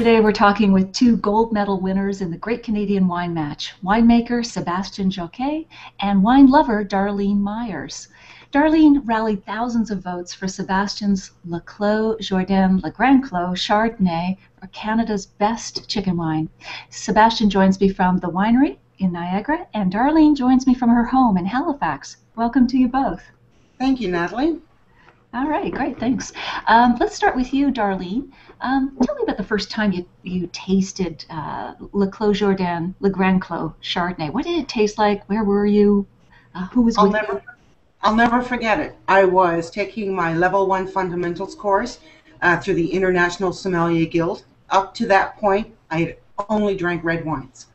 Today we're talking with two gold medal winners in the Great Canadian Wine Match, winemaker Sebastien Jocquet and wine lover Darlene Myers. Darlene rallied thousands of votes for Sebastien's Le Clos Jourdain Le Grand Clos Chardonnay for Canada's best chicken wine. Sebastien joins me from the winery in Niagara, and Darlene joins me from her home in Halifax. Welcome to you both. Thank you, Natalie. All right, great, thanks. Let's start with you, Darlene. Tell me about the first time you tasted Le Clos Jourdain, Le Grand Clos Chardonnay. What did it taste like? Where were you? Who was with you? I'll never forget it. I was taking my Level 1 Fundamentals course through the International Sommelier Guild. Up to that point, I had only drank red wines.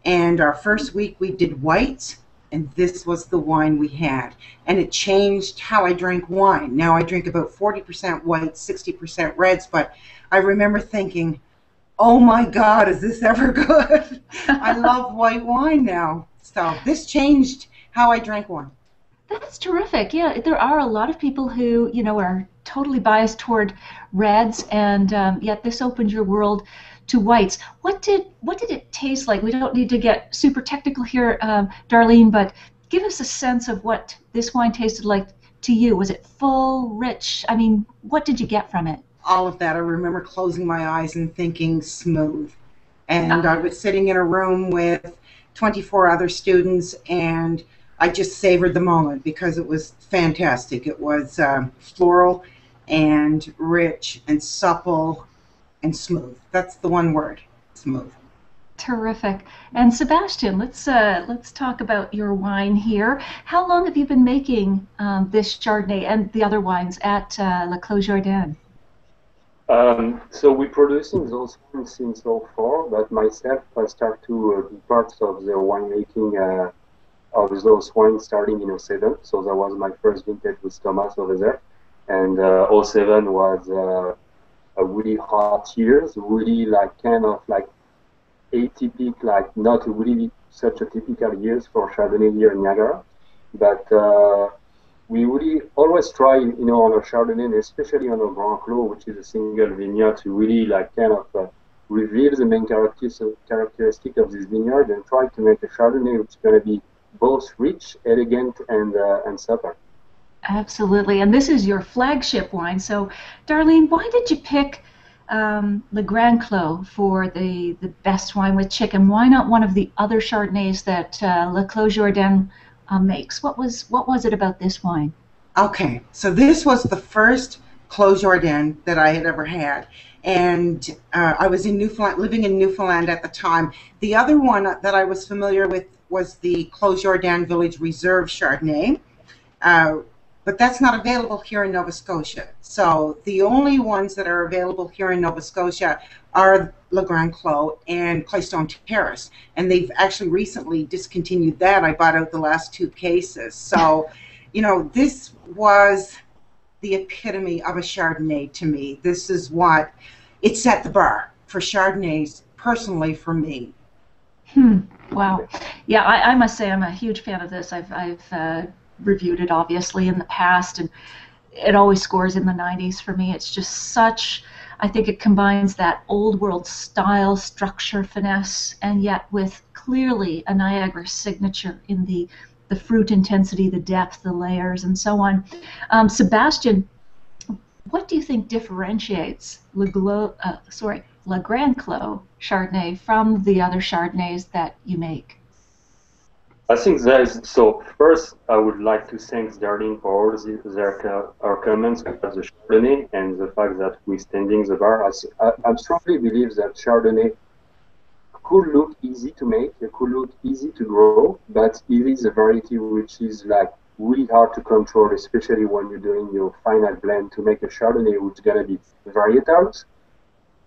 And our first week we did whites, and this was the wine we had. And it changed how I drank wine. Now I drink about 40% whites, 60% reds, but I remember thinking, oh my God, is this ever good? I love white wine now. So this changed how I drank wine. That's terrific. Yeah, there are a lot of people who, are totally biased toward reds, and yet this opened your world to whites. What did it taste like? We don't need to get super technical here, Darlene, but give us a sense of what this wine tasted like to you. Was it full, rich? I mean, what did you get from it? All of that. I remember closing my eyes and thinking smooth. And I was sitting in a room with 24 other students, and I just savored the moment because it was fantastic. It was floral and rich and supple and smooth. That's the one word, smooth. Terrific. And Sebastien, let's talk about your wine here. How long have you been making this Chardonnay and the other wines at Le Clos Jourdain? So we're producing those wines since '04, but myself I start to be part of the winemaking of those wines starting in '07. So that was my first vintage with Thomas over there, and '07 was a really hot years, really kind of atypical, not really such a typical years for Chardonnay here in Niagara, but we really always try, on our Chardonnay, and especially on our Grand Clos, which is a single vineyard, to really reveal the main characteristic of this vineyard and try to make a Chardonnay which is going to be both rich, elegant, and supple. Absolutely, and this is your flagship wine. So, Darlene, why did you pick Le Grand Clos for the best wine with chicken? Why not one of the other Chardonnays that Le Clos Jourdain makes? What was it about this wine? Okay, so this was the first Clos Jourdain that I had ever had, and I was in Newfoundland, living in Newfoundland at the time. The other one that I was familiar with was the Clos Jourdain Village Reserve Chardonnay. But that's not available here in Nova Scotia. So the only ones that are available here in Nova Scotia are Le Grand Clos and Claystone Terrace. And they've actually recently discontinued that. I bought out the last two cases. So, this was the epitome of a Chardonnay to me. This is what, it set the bar for Chardonnays, personally for me. Wow. Yeah, I must say I'm a huge fan of this. I've reviewed it obviously in the past, and it always scores in the 90s for me. It's just such, I think it combines that old world style, structure, finesse, and yet with clearly a Niagara signature in the fruit intensity, the depth, the layers, and so on. Sebastien, what do you think differentiates Le Grand Clos Chardonnay from the other Chardonnays that you make? I think so. First, I would like to thank Darlene for all our comments about the Chardonnay and the fact that we're standing the bar. I strongly believe that Chardonnay could look easy to make, it could look easy to grow, but it is a variety which is really hard to control, especially when you're doing your final blend to make a Chardonnay which is gonna be varietals,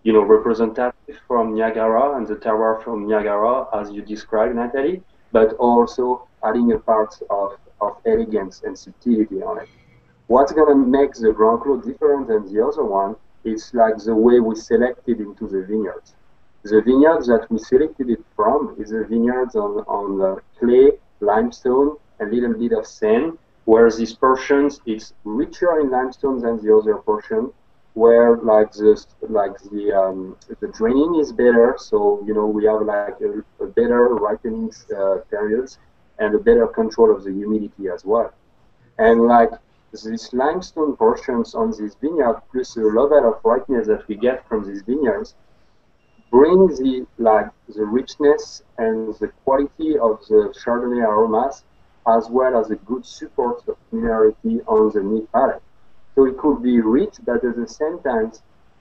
representative from Niagara and the terroir from Niagara, as you described, Natalie, but also adding a part of elegance and subtlety on it. What's going to make the Grand Clos different than the other one is the way we selected into the vineyards. The vineyards that we selected it from is the vineyards on clay, limestone, a little bit of sand, where these portions is richer in limestone than the other portion, where the draining is better. So we have like a better ripening periods and a better control of the humidity as well. And like these limestone portions on this vineyard, plus the level of ripeness that we get from these vineyards, bring the richness and the quality of the Chardonnay aromas, as well as a good support of minerality on the meat palate. So it could be rich, but at the same time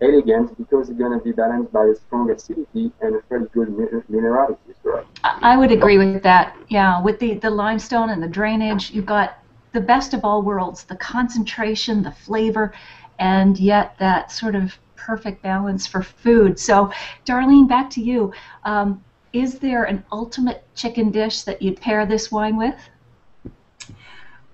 elegant, because it's going to be balanced by a strong acidity and a fairly good minerality. Right? I would agree with that. Yeah, with the limestone and the drainage, you've got the best of all worlds, the concentration, the flavor, and yet that sort of perfect balance for food. So, Darlene, back to you. Is there an ultimate chicken dish that you'd pair this wine with?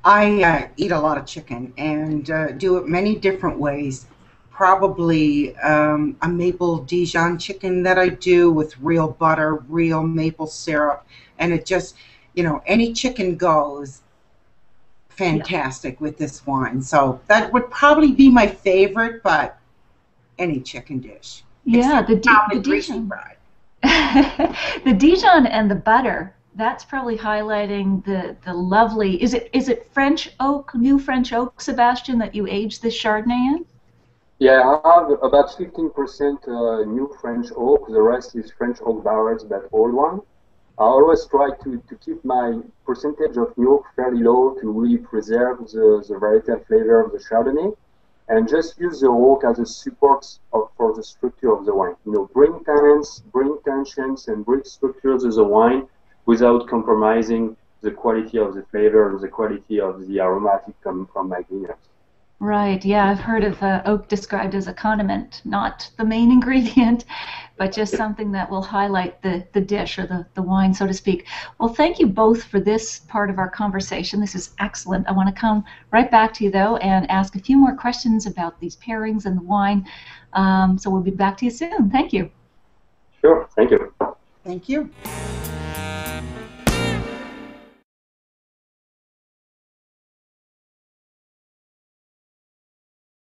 I eat a lot of chicken and do it many different ways. Probably a maple Dijon chicken that I do with real butter, real maple syrup, and it just, any chicken goes fantastic with this wine. So that would probably be my favorite, but any chicken dish. Yeah, the Dijon. The Dijon and the butter. That's probably highlighting the lovely. Is it French oak, new French oak, Sebastian, that you aged this Chardonnay in? Yeah, I have about 15% new French oak. The rest is French oak barrels, but old one. I always try to keep my percentage of new oak fairly low to really preserve the varietal flavor of the Chardonnay, and just use the oak as a support for the structure of the wine. Bring tannins, bring tensions, and bring structures of the wine without compromising the quality of the flavor and the quality of the aromatic coming from my vineyards. Right, yeah, I've heard of oak described as a condiment, not the main ingredient, but just something that will highlight the dish or the wine, so to speak. Well, thank you both for this part of our conversation. This is excellent. I want to come right back to you, though, and ask a few more questions about these pairings and the wine. So we'll be back to you soon. Thank you. Sure, thank you. Thank you.